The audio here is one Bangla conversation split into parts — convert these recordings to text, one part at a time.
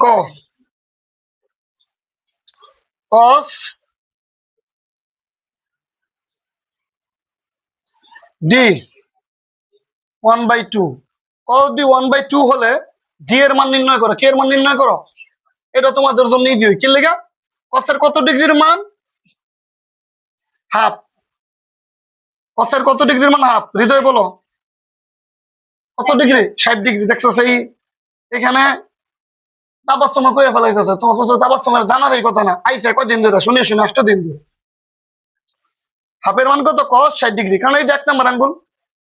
ক cos ডি 1/2। cos ডি 1/2 হলে ডি এর মান নির্ণয় করো। কে এর মান নির্ণয় করো? এটা তোমাদের জন্য ইজি হয়। কি লেগা? cos এর কত ডিগ্রির মান? হাফ। cos এর কত ডিগ্রির মান? হাফ। হৃদয় বলো কত ডিগ্রি? 60 ডিগ্রি। দেখছো সেই এখানে তাবাস্তমা কইয়া ফেলাইতেছে। তোমার তো তাবাস্তমের জানার এই কথা না। আইসে কয়দিন ধরে শুনে শুনে 8 দিন ধরে। হাফের মান কত? cos 60 degree. কারণ এই যে 1 নম্বর আঙ্গুল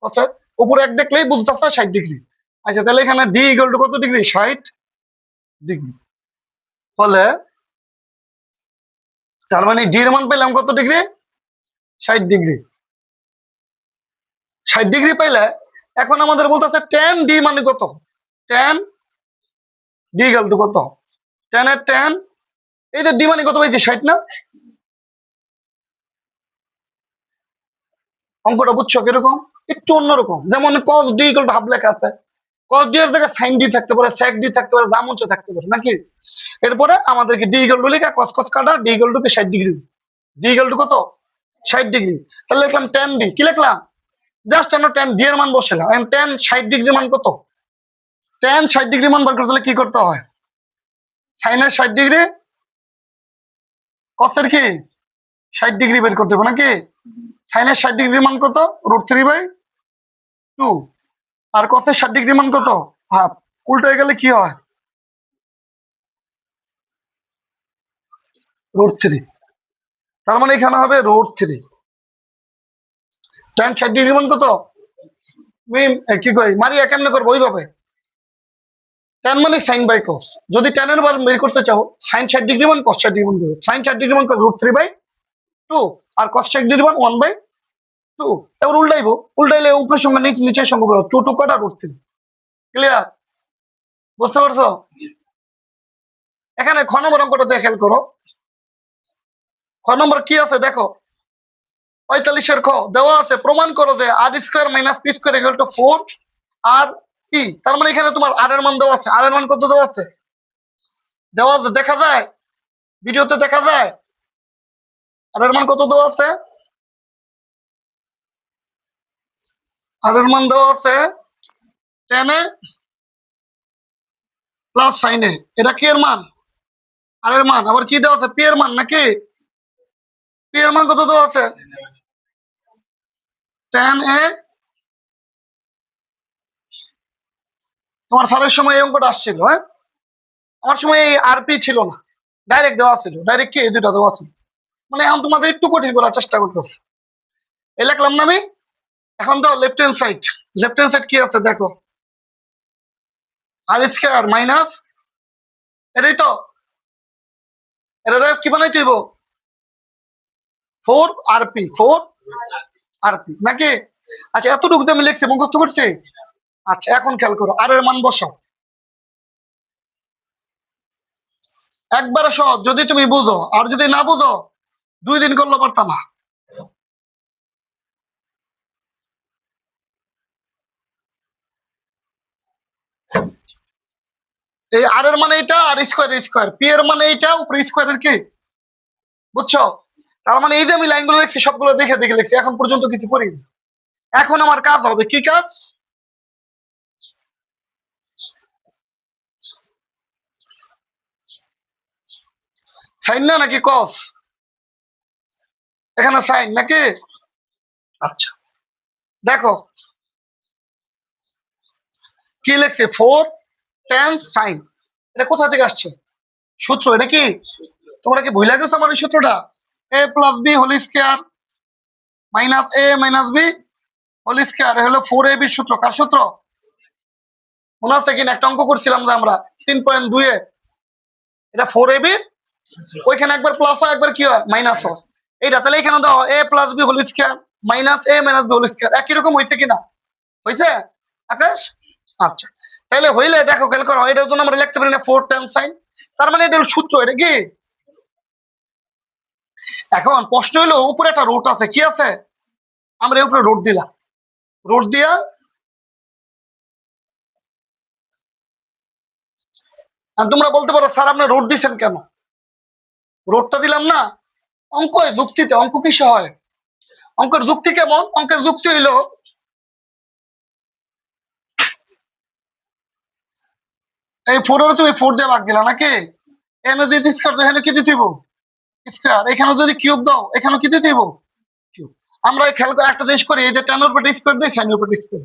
cos এর উপরে এক দেখলেই বুঝতেছে 60 ডিগ্রি। আচ্ছা, তাহলে এখানে ডি ইকুয়াল টু কত ডিগ্রি? 60 ডিগ্রি। ফলে তার মানে ডি এর মান পেলাম কত ডিগ্রি? 60 ডিগ্রি। 60 ডিগ্রি পাইলে এখন আমাদের বলতেছে tan ডি মানে কত? tan ডি ইকুয়াল টু কত? tan এর tan, এই যে ডি মানে কত পাইছি? 60 না? অঙ্কটা বুঝছো কিরকম? একটু অন্যরকম। যেমন cos D equal to half লেখা আছে। cos ডি এর জায়গায় sin ডি থাকতে পারে, sec ডি থাকতে পারে, যা মন চায় থাকতে পারে নাকি? এরপরে আমাদেরকে ডি ইকুয়াল টু লিখা cos cos কাটা D equal to 60 degree. D equal to কত? 60 ডিগ্রি। তাহলে লিখলাম tan ডি। কি লিখলাম? জাস্ট আমরা tan ডি এর মান বসালাম। এখন tan 60 ডিগ্রি মান কত? tan 60 ডিগ্রি মান বার করতে হলে কি করতে হয়? sin এর 60 ডিগ্রি cos এর কি 60 ডিগ্রি বের করতে হবে নাকি? sin এর 60 ডিগ্রি মান কত? √3/2। আর cos এর 60 ডিগ্রি মান কত? হাফ। উল্টো হয়ে গেলে কি হয়? √3। তার মানে এখানে হবে √3। tan 60 ডিগ্রি মান কত? কি কই মারিয়া কেমনে করবো? ওইভাবে tan মানে sin বাই cos। যদি tan এর মান বের করতে চাও sin 60 ডিগ্রি মান cos 60 ডিগ্রি মান করবে। sin 60 ডিগ্রি মান √3/2 আর cos 60 ডিগ্রি মান 1/2। এবার উল্টাইবো। উল্টাইলে উপরের সঙ্গে নিচের সঙ্গে করো। 2 2 কাটা √3। ক্লিয়ার? বুঝতে পারছো? এখানে খ নম্বর অঙ্কটা দিয়ে খেয়াল করো। খ নম্বর কি আছে দেখো। 45-এর খ দেওয়া আছে প্রমাণ করো যে r² - p² = 4 আর p। তার মানে এখানে তোমার r এর মান দেওয়া আছে। r এর মান কত দেওয়া আছে? দেওয়া আছে, দেখা যায় ভিডিওতে, দেখা যায় r এর মান কত দেওয়া আছে? r এর মান দেওয়া আছে tan এ প্লাস sin এ। এটা কি এর মান? r এর মান। আবার কি দেওয়া আছে? p এর মান নাকি? p এর মান কত দেওয়া আছে? tan এ। তোমার স্যারের সময় এই অঙ্কটা আসছিল, হ্যাঁ? আমার সময় এই আরপি ছিল না, ডাইরেক্ট দেওয়া ছিল। ডাইরেক্ট কি এই দুটা দেওয়া ছিল। মানে এখন তোমাদের একটু কঠিন করার চেষ্টা করতেছে। এই লিখলাম না আমি। এখন তো left hand side. Left hand side কি আছে দেখো। r² মাইনাস, এটাই তো, এটা কি বানাইতে হইব? 4 rp নাকি? আচ্ছা, এতটুকু আমি লিখছি, মুখস্থ করছি। আচ্ছা, এখন খেয়াল করো, আর এর মান বসাও। একবারে সহজ যদি তুমি বুঝো, আর যদি না বুঝো 2 দিন করলে পারতাম না। এই আর এর মানে এটা, আর স্কোয়ার পি এর মানে এইটা, উপরে স্কোয়ারের কি, বুঝছো? তার মানে এই যে আমি লাইনগুলো লিখছি সবগুলো দেখে দেখে লিখছি, এখন পর্যন্ত কিছু করিনি। এখন আমার কাজ হবে কি কাজ? সাইন না নাকি কস? এখানে সাইন নাকি? আচ্ছা, দেখো কি লিখছে, 4 tan সাইন। এটা কোথা থেকে আসছে? সূত্র। এটা কি তোমরা কি ভুলে গেছো আমার এই সূত্রটা? a plus B whole square minus a minus B whole square হলো 4ab সূত্র। কার সূত্র মনে আছে কিনা? একটা অঙ্ক করছিলাম যে আমরা 3.2 এ, এটা 4ab, ওইখানে একবার প্লাস হয় একবার কি হয় মাইনাস হয়। এইটা তাহলে এখানে দাও a plus B whole square minus a minus B whole square. একই রকম হয়েছে কিনা? হয়েছে আকাশ? আচ্ছা, তাহলে হইলে দেখো খেয়াল করো, এটার জন্য আমরা লিখতে পারি না 4 tan সাইন। তার মানে এটা হলো সূত্র। এটা কি? এখন প্রশ্ন হলো উপরে একটা রুট আছে, কি আছে? আমরা এর উপরে রুট দিলাম। রুট দিয়া আর তোমরা বলতে পারো স্যার আপনি রোড দিচ্ছেন কেন? রোডটা দিলাম না অঙ্ক, যুক্তিতে। অঙ্ক কিসে হয়? অঙ্কের যুক্তি কেমন? অঙ্কের যুক্তি হইলো এই 4 তুমি 4 দিয়ে ভাগ দিলা নাকি? এখানে যদি স্কয়ার দাও, এখানে কি দিতে দিব? স্কয়ার। এখানে যদি কিউব দাও, এখানে কি দিতে দিব? কিউব। আমরা এই খেয়াল করে একটা জিনিস করি, এই যে 10 এর উপরে স্কয়ার দিই, sin এর উপরে স্কয়ার।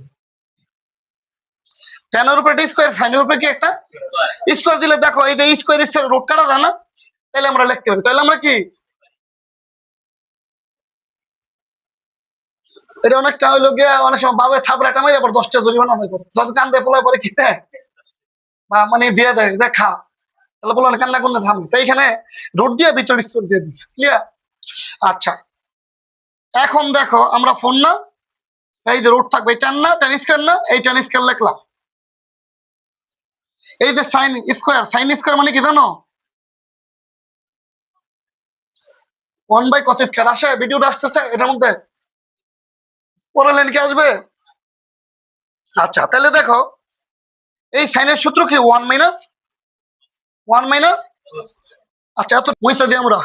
10 এর উপরে স্কয়ার, sin এর উপরে কি একটা স্কয়ার দিলে দেখো এই যে স্কয়ার স্কয়ার রোড কাটা যায় না? তাহলে আমরা লিখতে পারি। তাহলে আমরা কি এটা অনেকটা হইলো গিয়ে অনেক সময় বাবে থাপড়া টামাই আবার 10টা জরিমানা দেয়, যত কান্দে পোলায় পরে কি দেয় বা মানে দিয়ে দেয় দেখা, তাহলে বলো কান্না করলে থামে। তো এখানে রোড দিয়ে ভিতরে স্কোর দিয়ে দিচ্ছে। ক্লিয়ার? আচ্ছা, এখন দেখো আমরা ফোন না, এই যে রোড থাকবে এই 10 না, 10 স্কয়ার না, এই 10 স্কয়ার লিখলাম। এই যে সাইন স্কয়ার, সাইন স্কয়ার মানে কি জানো? 1/cos square. আসে ভিডিওটা আসতেছে এটার মধ্যে? পরের লাইন কি আসবে? আচ্ছা, তাহলে দেখো এই সাইনের সূত্র কি 1 মাইনাস 1 মাইনাস। আচ্ছা, এত পয়সা দিই আমরা।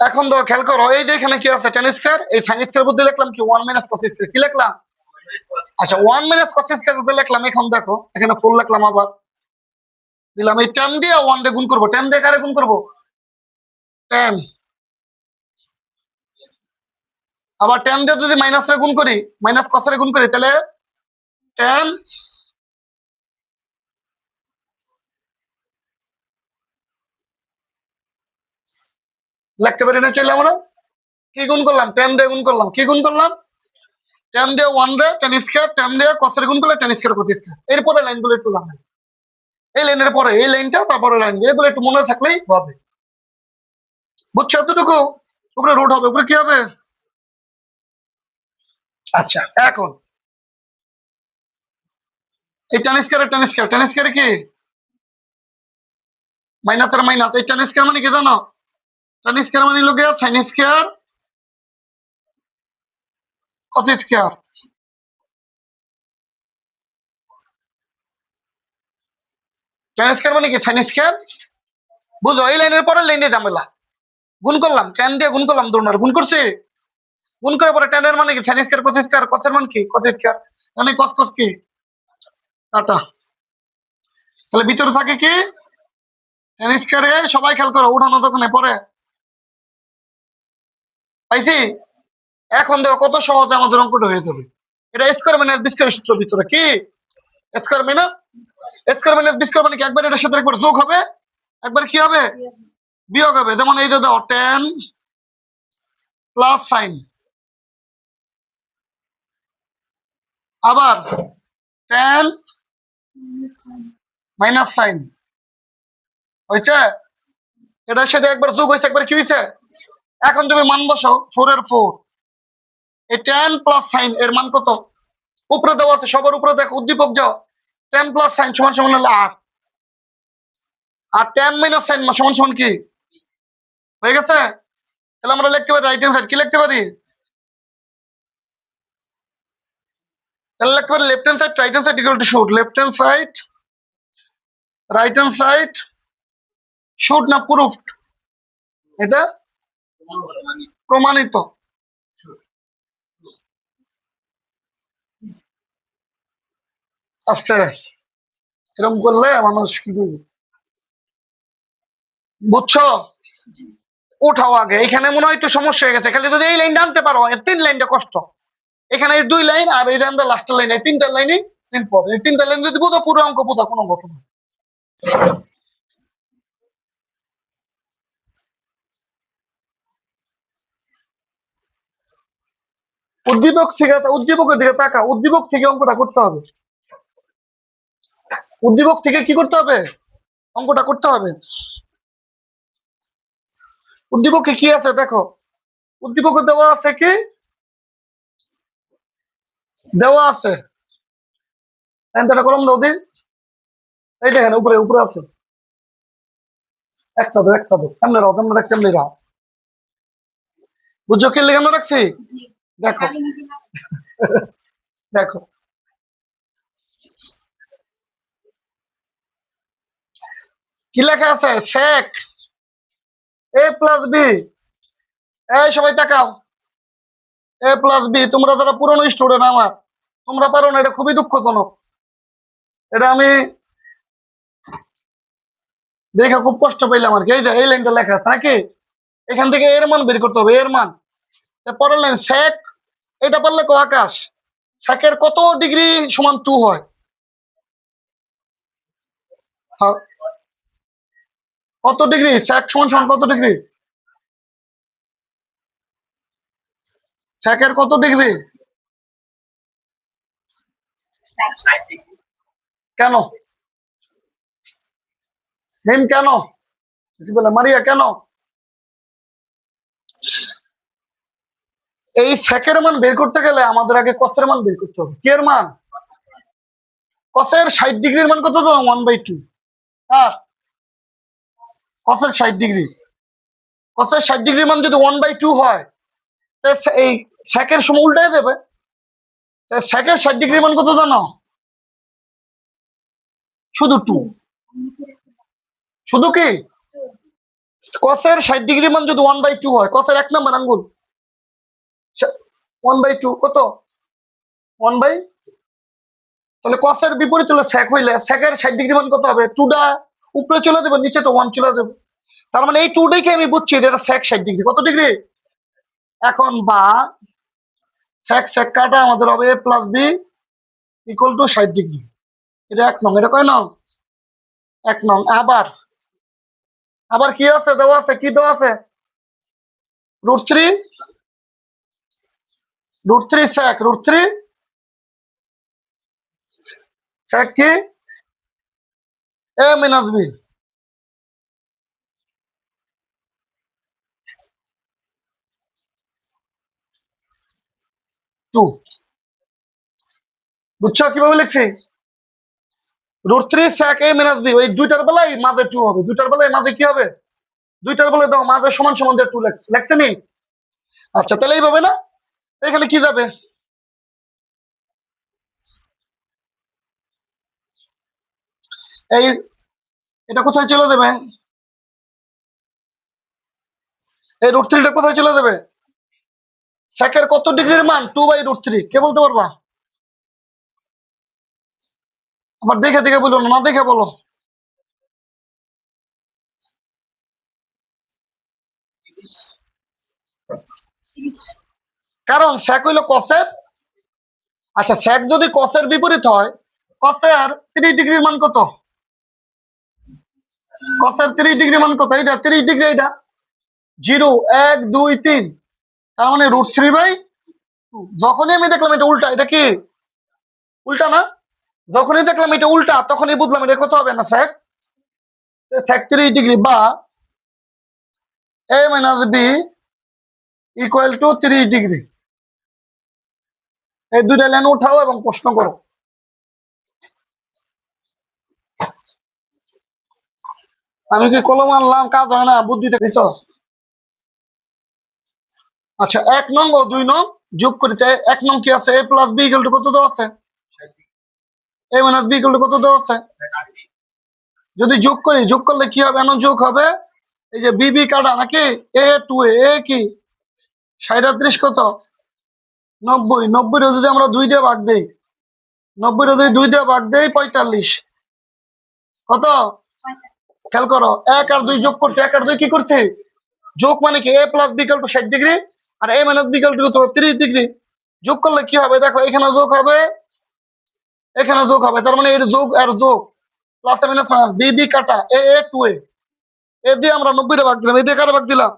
এখন তো খেয়াল করো, এই যে এখানে কি আছে 10 স্কয়ার, এই সাইন স্কয়ার বলতে লিখলাম কি 1 মাইনাস cos স্কয়ার। কি লিখলাম? আচ্ছা, 1 মাইনাস cos স্কয়ার বলতে লিখলাম। এখন দেখো এখানে 4 লিখলাম, আবার দিলাম এই 10 দিয়ে 1 দিয়ে গুণ করবো। 10 দিয়ে কারে গুণ করবো? 10। আবার 10 দিয়ে যদি মাইনাস রে গুণ করি, মাইনাস cos রে গুণ করি, তাহলে 10 লিখতে পারি না চাইলে আমরা? কি গুণ করলাম? 10 দিয়ে গুণ করলাম। কি গুণ করলাম? 10 দিয়ে 1 রে 10 স্কয়ার, 10 দিয়ে cos রে গুণ করলে 10 স্কয়ার cos স্কয়ার। এরপরে লাইনগুলো একটু লাগাই, এই লাইনের পরে এই লাইনটা, তারপরে লাইন, এগুলো একটু মনে থাকলেই হবে। বুঝছো এতটুকু? উপরে রুট হবে, উপরে কি হবে? আচ্ছা, এখন এই tan square tan square, tan square কি মাইনাস আর মাইনাস। এই tan স্কয়ার মানে কি জানো? tan স্কয়ার মানে লোকে sin square cos square. tan square মানে কি sin স্কয়ার। বুঝো? এই লাইনের পরে লাইনে ঝামেলা। গুণ করলাম, tan দিয়ে গুণ করলাম, দুটোর গুণ করছি। গুণ করে পরে tan এর মানে কি sin square cos square, cos এর মানে কি cos স্কয়ার, মানে cos cos কি কাটা। তাহলে ভিতরে থাকে কি tan স্কয়ারে। সবাই খেয়াল করো, উঠানো তখন পরে পাইছি। এখন দেখো কত সহজে আমাদের অঙ্কটা হয়ে যাবে। এটা স্কয়ার মাইনাস বি স্কয়ার সূত্র ভিতরে কি স্কয়ার মাইনাস বি স্কয়ার মানে কি একবার এটার সাথে একবার যোগ হবে, একবার কি হবে বিয়োগ হবে। যেমন এই যে দাও 10 প্লাস সাইন, আবার 10 মাইনাস সাইন হয়েছে। এটার সাথে একবার যোগ হয়েছে, একবার কি হয়েছে। এখন তুমি মান বসাও, 4 এর 4, এই 10 প্লাস সাইন এর মান কত? উপরে দেওয়া আছে, সবার উপরে দেখো, উদ্দীপক যাও। 10 প্লাস সাইন সমান সমান হলো 8, আর 10 মাইনাস সাইন সমান সমান কি হয়ে গেছে। তাহলে আমরা লিখতে পারি রাইট হ্যান্ড সাইড কি লিখতে পারি? তাহলে লিখতে পারি left hand side right hand side equal to should. Left hand side right hand side should না প্রুফড? এটা প্রমাণিত। আস্তে এরকম করলে মানুষ কি করবে? বুঝছো? উঠাও আগে। এখানে মনে হয় একটু সমস্যা হয়ে গেছে। খালি যদি এই লাইনটা আনতে পারো, এর 3 লাইনটা কষ্ট। এখানে এই 2 লাইন আর এই লাস্টের লাইন, এই 3টা লাইনই ইম্পর্টেন্ট। এই 3টা লাইন যদি বোঝো, পুরো অঙ্ক বোঝা কোনো ঘটনা। উদ্দীপকের দিকে তাকা। উদ্দীপক থেকে অঙ্কটা করতে হবে। উদ্দীপক থেকে কি করতে হবে? অঙ্কটা করতে হবে। উদ্দীপকে কি আছে দেখো। উদ্দীপকে দেওয়া আছে কি, দেওয়া আছে এটা কলম দাও দি। এই দেখেন উপরে উপরে আছে। একটা দাও, একটা দাও। কেমনে রাও, কেমনে রাখছি, এমনি রাও। বুঝছো কি লেগে আমরা রাখছি? দেখো দেখো কি লেখা আছে, sec a প্লাস বি। এই সবাই তাকাও, a প্লাস বি। তোমরা যারা পুরনো স্টুডেন্ট আমার, তোমরা পারো না, এটা খুবই দুঃখজনক। এটা আমি দেখে খুব কষ্ট পেলাম আর কি। এই যে এই লাইনটা লেখা আছে নাকি, এখান থেকে এর মান বের করতে হবে, এর মান। পরের লাইন sec, এটা পারলে কো আকাশ, সেকের কত ডিগ্রি সমান 2 হয়? হ্যাঁ, কত ডিগ্রি sec সমান সমান কত ডিগ্রি? সেকের কত ডিগ্রি? কেন মিম, কেন কি বলে মারিয়া, কেন? এই সেকের মান বের করতে গেলে আমাদের আগে কসের মান বের করতে হবে। কি এর মান? কসের 60 ডিগ্রির মান কত জানো? 1/2। আর কসের 60 ডিগ্রি, কসের 60 ডিগ্রির মান যদি 1/2 হয়, এই সেকের সময় উল্টে যাবে। সেকের 60 ডিগ্রির মান কত জানো? শুধু 2। শুধু কি কসের 60 ডিগ্রির মান যদি 1/2 হয়, কসের 1 নম্বর আঙ্গুল 1/2 কত? 1 বাই, তাহলে কসের বিপরীত হলো সেক, হইলে সেকের 60 ডিগ্রি মান কত হবে? 2টা উপরে চলে যাবে, নিচে তো 1 চলে যাবে। তার মানে এই 2টাকে আমি বুঝছি যে এটা সেক 60 ডিগ্রি। কত ডিগ্রি? এখন বা সেক সেক কাটা আমাদের হবে a plus B equal to 60 degree. এটা 1 নং, এটা কয় নং? 1 নং। আবার আবার কি আছে দেওয়া আছে, কি দেওয়া আছে? √3, √3 সেক, √3 সেক কি a মাইনাস বি। 2, বুঝছো কিভাবে লিখছি? √3 সেক a মাইনাস বি, ওই দুইটার বেলায় মাঝে 2 হবে, দুইটার বেলায় মাঝে কি হবে? দুইটার বেলায় দাও মাঝে সমান সমান দিয়ে 2 লেখছে নি? আচ্ছা, তাহলে এইভাবে না, এখানে কি যাবে? এই এটা কোথায় চলে যাবে? এই √3টা কোথায় চলে যাবে? সেকের কত ডিগ্রির মান? 2/√3। কে বলতে পারবা? আবার দেখে দেখে বলো না, দেখে বলো। কারণ সেক হইলো কসের, আচ্ছা সেক যদি কসের বিপরীত হয়, কসের 30 ডিগ্রির মান কত? কসের 30 ডিগ্রি মান কত? এইটা 30 ডিগ্রি, এইটা 0 1 2 3, তার মানে √3/2। যখনই আমি দেখলাম এটা উল্টা, এটা কি উল্টা না? যখনই দেখলাম এটা উল্টা, তখনই বুঝলাম এটা কত হবে না সেক, সেক 30 ডিগ্রি বা a minus B equal to 30 degree. এই দুইটা লাইন উঠাও এবং প্রশ্ন করো। আমি কি কলম আনলাম, কাজ হয় না, বুদ্ধিটা দিছ। আচ্ছা 1 নং ও 2 নং যোগ করিতে, 1 নং কি আছে? a plus B equal to কত দেওয়া আছে? a minus B equal to কত দেওয়া আছে? যদি যোগ করি, যোগ করলে কি হবে? এমন যোগ হবে, এই যে বি বি কাটা নাকি, a কি 37 কত 90, 90 যদি আমরা 2 দিয়ে ভাগ দেই, 90 যদি 2 দিয়ে ভাগ দেই 45 কত? খেয়াল করো, 1 আর 2 যোগ করছে, 1 আর 2 কি করছে? যোগ, মানে কি a plus B equal to 60 degree আর a minus B equal to 30 degree. যোগ করলে কি হবে? দেখো এখানে যোগ হবে, এখানে যোগ হবে, তার মানে এর যোগ আর যোগ, plus minus minus, B B কাটা, a 2 এ দিয়ে আমরা 90 ভাগ দিলাম, এ দিয়ে কারে ভাগ দিলাম?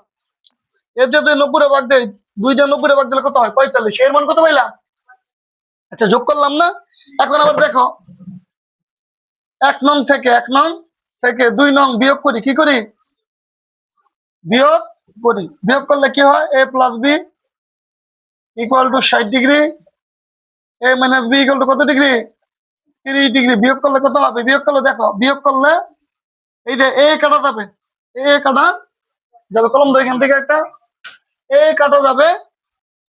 এ দিয়ে 90 ভাগ দেয়, 2 দিয়ে 90 ভাগ দিলে কত হয়? 45। এর মান কত পাইলাম? আচ্ছা যোগ করলাম না? এখন আবার দেখো 1 নং থেকে 2 নং বিয়োগ করি, কি করি? বিয়োগ করি। বিয়োগ করলে কি হয়? a plus B equal to 60 degree, a minus B equal to কত ডিগ্রি? 30 ডিগ্রি। বিয়োগ করলে কত হবে? বিয়োগ করলে দেখো, বিয়োগ করলে এই যে এ কাটা যাবে, এ কাটা যাবে, কলম তো এখান থেকে একটা এ কাটা যাবে,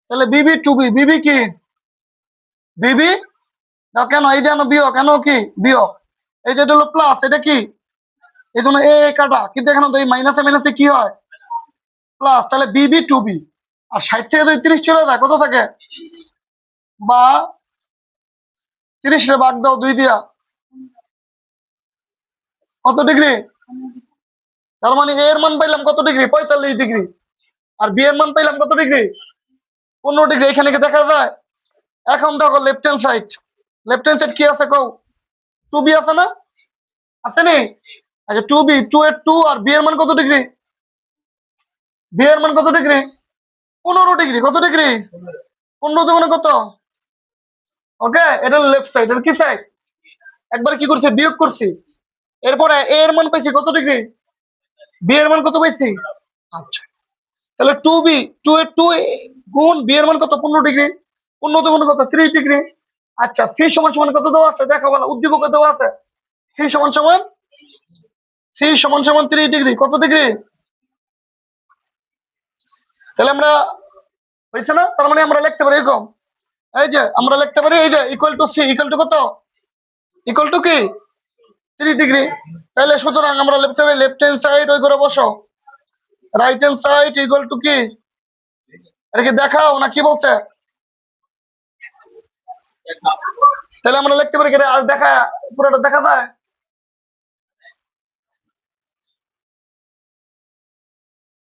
তাহলে বিবি টু বি, বিবি কি বিবি কেন এই যে বিয়োগ কেন কি বিয়োগ, এই যে এটা হলো প্লাস, এটা কি এই জন্য এ কাটা, কিন্তু এখানে তো এই মাইনাসে মাইনাসে কি হয় প্লাস, তাহলে বিবি টু বি। আর 60 থেকে যদি 30 চলে যায় কত থাকে, বা 30 রে ভাগ দাও 2 দিয়া, কত ডিগ্রি, তার মানে এ এর মান পাইলাম কত ডিগ্রি 45 ডিগ্রি, আর বি এর মান পাইলাম কত ডিগ্রি 15 ডিগ্রি, এখানে কি দেখা যায়। এখন দেখো left hand side, left hand side কি আছে কও, টু বি আছে না, আছে নি, আচ্ছা টু বি, টু এর টু, আর বি এর মান কত ডিগ্রি, বি এর মান কত ডিগ্রি 15 ডিগ্রি, কত ডিগ্রি 15 দুগুণে কত, ওকে এটা লেফট সাইড, এর কি সাইড একবারে কি করছি বিয়োগ করছি, এরপরে এ এর মান পাইছি কত ডিগ্রি, বি এর মান কত পাইছি, আচ্ছা তাহলে টু বি, টু এর টু গুণ বি এর মান কত 15 ডিগ্রি, 15 দুগুণে কত 30 ডিগ্রি। আচ্ছা সি সমান সমান কত দেওয়া আছে দেখো, বলো উদ্দীপক দেওয়া আছে, সি সমান সমান, সি সমান সমান 30 ডিগ্রি, কত ডিগ্রি, তাহলে আমরা হয়েছে না, তার মানে আমরা লিখতে পারি এরকম, এই যে আমরা লিখতে পারি এই যে equal to C equal to কত, ইকুয়াল টু কি 3 ডিগ্রি। তাহলে সুতরাং আমরা লিখতে পারি লেফট হ্যান্ড সাইড ওই করে বসো, right hand side equal to কি, এটা কি দেখাও না কি বলছে, তাহলে আমরা লিখতে পারি কি, আর দেখা পুরোটা দেখা যায়,